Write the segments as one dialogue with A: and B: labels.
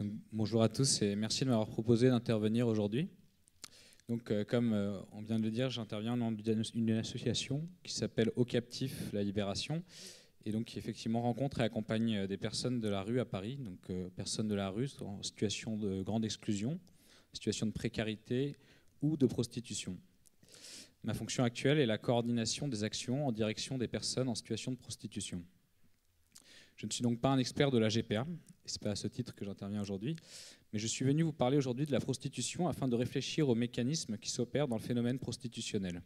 A: Donc, bonjour à tous et merci de m'avoir proposé d'intervenir aujourd'hui. Donc, comme on vient de le dire, j'interviens au nom d'une association qui s'appelle Au Captif La Libération et donc qui effectivement rencontre et accompagne des personnes de la rue à Paris, donc personnes de la rue en situation de grande exclusion, situation de précarité ou de prostitution. Ma fonction actuelle est la coordination des actions en direction des personnes en situation de prostitution. Je ne suis donc pas un expert de la GPA, et ce n'est pas à ce titre que j'interviens aujourd'hui, mais je suis venu vous parler aujourd'hui de la prostitution afin de réfléchir aux mécanismes qui s'opèrent dans le phénomène prostitutionnel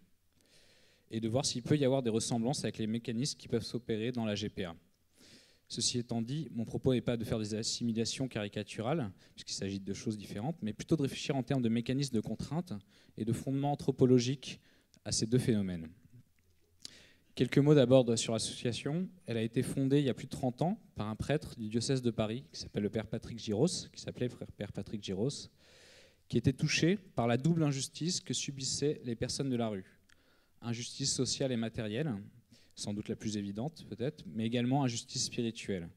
A: et de voir s'il peut y avoir des ressemblances avec les mécanismes qui peuvent s'opérer dans la GPA. Ceci étant dit, mon propos n'est pas de faire des assimilations caricaturales, puisqu'il s'agit de choses différentes, mais plutôt de réfléchir en termes de mécanismes de contrainte et de fondements anthropologiques à ces deux phénomènes. Quelques mots d'abord sur l'association. Elle a été fondée il y a plus de 30 ans par un prêtre du diocèse de Paris qui s'appelle le Père Patrick Giros, qui s'appelait Père Patrick Giros, qui était touché par la double injustice que subissaient les personnes de la rue. Injustice sociale et matérielle, sans doute la plus évidente peut-être, mais également injustice spirituelle.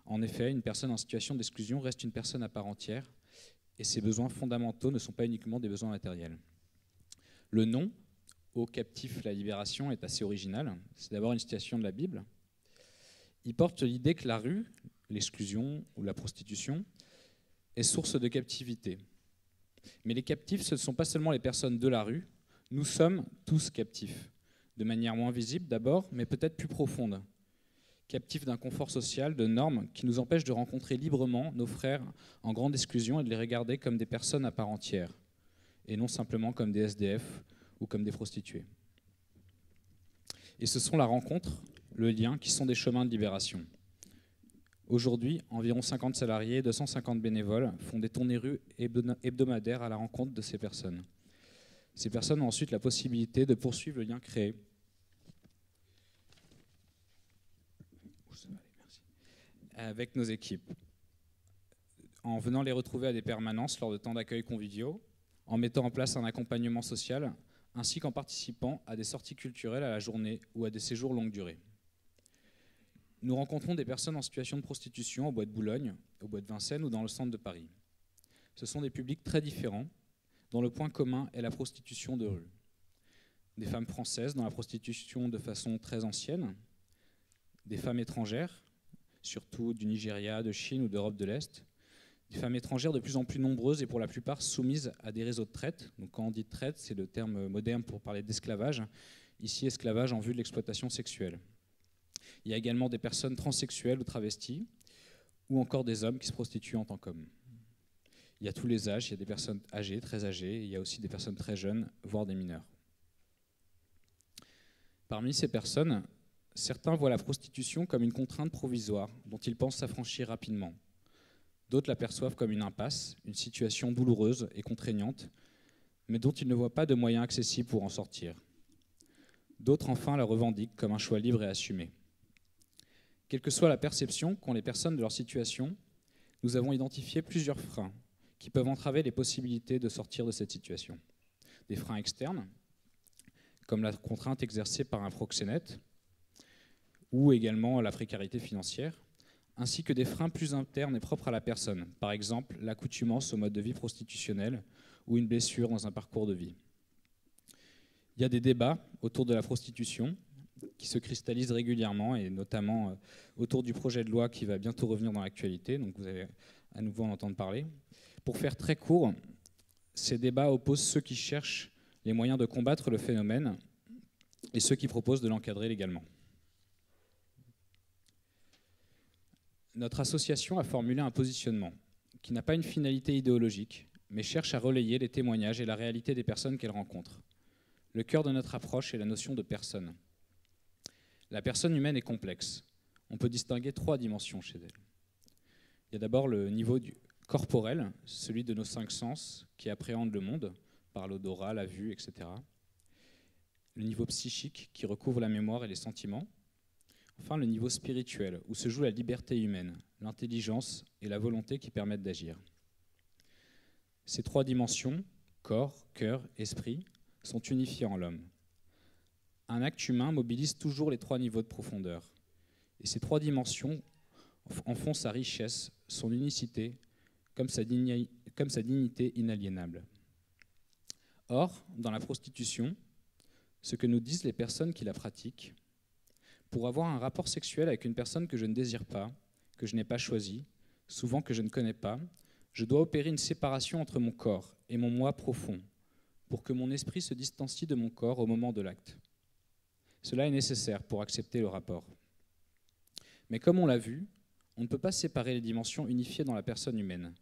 A: En effet, une personne en situation d'exclusion reste une personne à part entière et ses besoins fondamentaux ne sont pas uniquement des besoins matériels. Le nom Au Captif La Libération est assez original. C'est d'abord une citation de la Bible. Il porte l'idée que la rue, l'exclusion ou la prostitution, est source de captivité. Mais les captifs, ce ne sont pas seulement les personnes de la rue, nous sommes tous captifs, de manière moins visible d'abord, mais peut-être plus profonde. Captifs d'un confort social, de normes qui nous empêchent de rencontrer librement nos frères en grande exclusion et de les regarder comme des personnes à part entière, et non simplement comme des SDF ou comme des prostituées. Et ce sont la rencontre, le lien, qui sont des chemins de libération. Aujourd'hui, environ 50 salariés et 250 bénévoles font des tournées rues hebdomadaires à la rencontre de ces personnes. Ces personnes ont ensuite la possibilité de poursuivre le lien créé avec nos équipes, en venant les retrouver à des permanences lors de temps d'accueil conviviaux, en mettant en place un accompagnement social, ainsi qu'en participant à des sorties culturelles à la journée ou à des séjours longue durée. Nous rencontrons des personnes en situation de prostitution au Bois de Boulogne, au Bois de Vincennes ou dans le centre de Paris. Ce sont des publics très différents, dont le point commun est la prostitution de rue. Des femmes françaises dans la prostitution de façon très ancienne, des femmes étrangères, surtout du Nigeria, de Chine ou d'Europe de l'Est, des femmes étrangères de plus en plus nombreuses et pour la plupart soumises à des réseaux de traite. Donc quand on dit traite, c'est le terme moderne pour parler d'esclavage. Ici, esclavage en vue de l'exploitation sexuelle. Il y a également des personnes transsexuelles ou travesties, ou encore des hommes qui se prostituent en tant qu'hommes. Il y a tous les âges, il y a des personnes âgées, très âgées, et il y a aussi des personnes très jeunes, voire des mineurs. Parmi ces personnes, certains voient la prostitution comme une contrainte provisoire dont ils pensent s'affranchir rapidement. D'autres l'aperçoivent comme une impasse, une situation douloureuse et contraignante, mais dont ils ne voient pas de moyens accessibles pour en sortir. D'autres, enfin, la revendiquent comme un choix libre et assumé. Quelle que soit la perception qu'ont les personnes de leur situation, nous avons identifié plusieurs freins qui peuvent entraver les possibilités de sortir de cette situation. Des freins externes, comme la contrainte exercée par un proxénète, ou également la précarité financière, ainsi que des freins plus internes et propres à la personne, par exemple l'accoutumance au mode de vie prostitutionnel ou une blessure dans un parcours de vie. Il y a des débats autour de la prostitution qui se cristallisent régulièrement, et notamment autour du projet de loi qui va bientôt revenir dans l'actualité, donc vous allez à nouveau en entendre parler. Pour faire très court, ces débats opposent ceux qui cherchent les moyens de combattre le phénomène et ceux qui proposent de l'encadrer légalement. Notre association a formulé un positionnement qui n'a pas une finalité idéologique, mais cherche à relayer les témoignages et la réalité des personnes qu'elle rencontre. Le cœur de notre approche est la notion de personne. La personne humaine est complexe. On peut distinguer 3 dimensions chez elle. Il y a d'abord le niveau corporel, celui de nos 5 sens qui appréhendent le monde, par l'odorat, la vue, etc. Le niveau psychique qui recouvre la mémoire et les sentiments. Enfin, le niveau spirituel, où se joue la liberté humaine, l'intelligence et la volonté qui permettent d'agir. Ces 3 dimensions, corps, cœur, esprit, sont unifiées en l'homme. Un acte humain mobilise toujours les 3 niveaux de profondeur. Et ces 3 dimensions en font sa richesse, son unicité, comme sa dignité inaliénable. Or, dans la prostitution, ce que nous disent les personnes qui la pratiquent, pour avoir un rapport sexuel avec une personne que je ne désire pas, que je n'ai pas choisie, souvent que je ne connais pas, je dois opérer une séparation entre mon corps et mon moi profond, pour que mon esprit se distancie de mon corps au moment de l'acte. Cela est nécessaire pour accepter le rapport. Mais comme on l'a vu, on ne peut pas séparer les dimensions unifiées dans la personne humaine.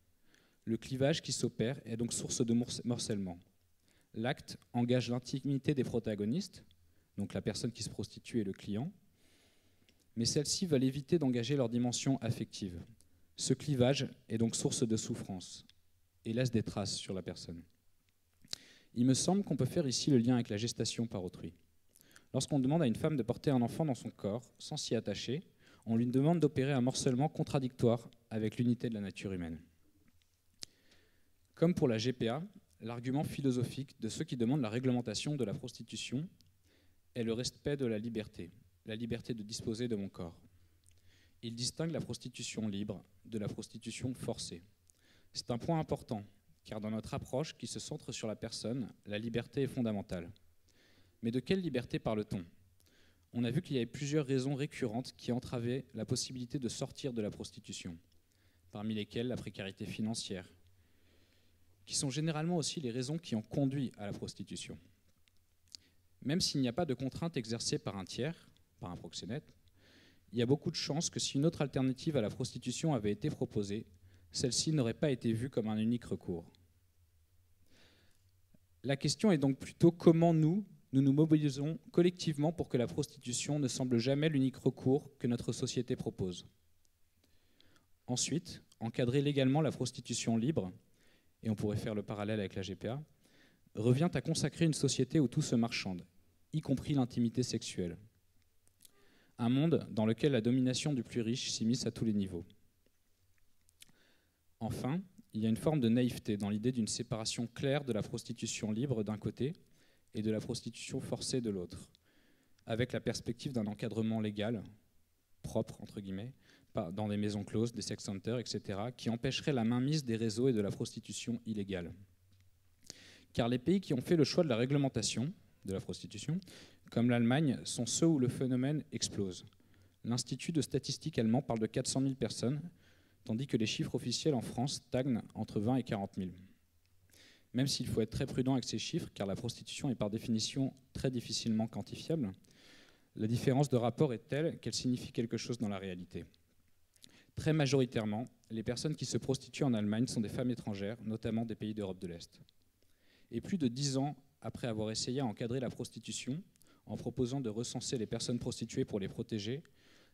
A: Le clivage qui s'opère est donc source de morcellement. L'acte engage l'intimité des protagonistes, donc la personne qui se prostitue et le client, mais celles-ci veulent éviter d'engager leur dimension affective. Ce clivage est donc source de souffrance et laisse des traces sur la personne. Il me semble qu'on peut faire ici le lien avec la gestation par autrui. Lorsqu'on demande à une femme de porter un enfant dans son corps sans s'y attacher, on lui demande d'opérer un morcellement contradictoire avec l'unité de la nature humaine. Comme pour la GPA, l'argument philosophique de ceux qui demandent la réglementation de la prostitution est le respect de la liberté de disposer de mon corps. Il distingue la prostitution libre de la prostitution forcée. C'est un point important, car dans notre approche qui se centre sur la personne, la liberté est fondamentale. Mais de quelle liberté parle-t-on ? On a vu qu'il y avait plusieurs raisons récurrentes qui entravaient la possibilité de sortir de la prostitution, parmi lesquelles la précarité financière, qui sont généralement aussi les raisons qui ont conduit à la prostitution. Même s'il n'y a pas de contrainte exercée par un tiers, par un proxénète, il y a beaucoup de chances que si une autre alternative à la prostitution avait été proposée, celle-ci n'aurait pas été vue comme un unique recours. La question est donc plutôt comment nous nous mobilisons collectivement pour que la prostitution ne semble jamais l'unique recours que notre société propose. Ensuite, encadrer légalement la prostitution libre, et on pourrait faire le parallèle avec la GPA, revient à consacrer une société où tout se marchande, y compris l'intimité sexuelle. Un monde dans lequel la domination du plus riche s'immisce à tous les niveaux. Enfin, il y a une forme de naïveté dans l'idée d'une séparation claire de la prostitution libre d'un côté et de la prostitution forcée de l'autre, avec la perspective d'un encadrement légal, propre, entre guillemets, dans des maisons closes, des sex centers, etc., qui empêcherait la mainmise des réseaux et de la prostitution illégale. Car les pays qui ont fait le choix de la réglementation de la prostitution, comme l'Allemagne, sont ceux où le phénomène explose. L'Institut de statistique allemand parle de 400 000 personnes, tandis que les chiffres officiels en France stagnent entre 20 et 40 000. Même s'il faut être très prudent avec ces chiffres, car la prostitution est par définition très difficilement quantifiable, la différence de rapport est telle qu'elle signifie quelque chose dans la réalité. Très majoritairement, les personnes qui se prostituent en Allemagne sont des femmes étrangères, notamment des pays d'Europe de l'Est. Et plus de 10 ans après avoir essayé à encadrer la prostitution, en proposant de recenser les personnes prostituées pour les protéger,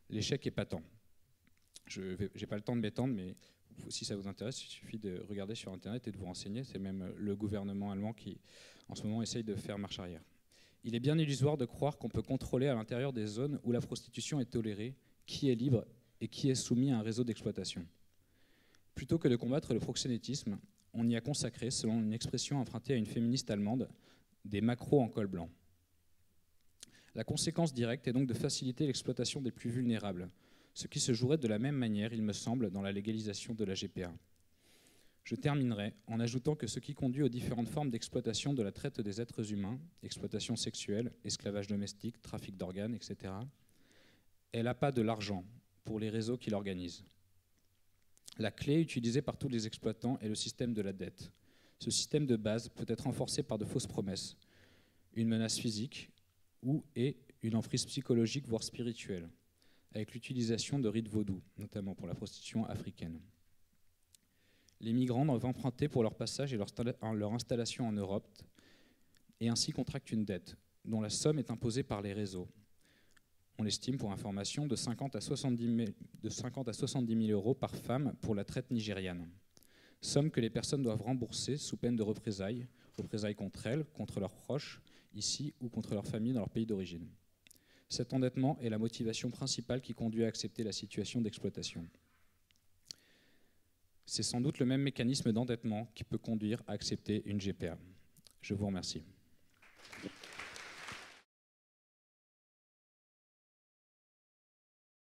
A: l'échec est patent. Je n'ai pas le temps de m'étendre, mais si ça vous intéresse, il suffit de regarder sur Internet et de vous renseigner. C'est même le gouvernement allemand qui, en ce moment, essaye de faire marche arrière. Il est bien illusoire de croire qu'on peut contrôler à l'intérieur des zones où la prostitution est tolérée, qui est libre et qui est soumis à un réseau d'exploitation. Plutôt que de combattre le proxénétisme, on y a consacré, selon une expression empruntée à une féministe allemande, des macros en col blanc. La conséquence directe est donc de faciliter l'exploitation des plus vulnérables, ce qui se jouerait de la même manière, il me semble, dans la légalisation de la GPA. Je terminerai en ajoutant que ce qui conduit aux différentes formes d'exploitation de la traite des êtres humains, exploitation sexuelle, esclavage domestique, trafic d'organes, etc., est l'appât de l'argent pour les réseaux qui l'organisent. La clé utilisée par tous les exploitants est le système de la dette. Ce système de base peut être renforcé par de fausses promesses, une menace physique et une emprise psychologique, voire spirituelle, avec l'utilisation de rites vaudous, notamment pour la prostitution africaine. Les migrants doivent emprunter pour leur passage et leur installation en Europe, et ainsi contractent une dette, dont la somme est imposée par les réseaux. On l'estime, pour information, de 50 à 70 000 euros par femme pour la traite nigériane. Somme que les personnes doivent rembourser sous peine de représailles contre elles, contre leurs proches, ici, ou contre leur famille dans leur pays d'origine. Cet endettement est la motivation principale qui conduit à accepter la situation d'exploitation. C'est sans doute le même mécanisme d'endettement qui peut conduire à accepter une GPA. Je vous remercie.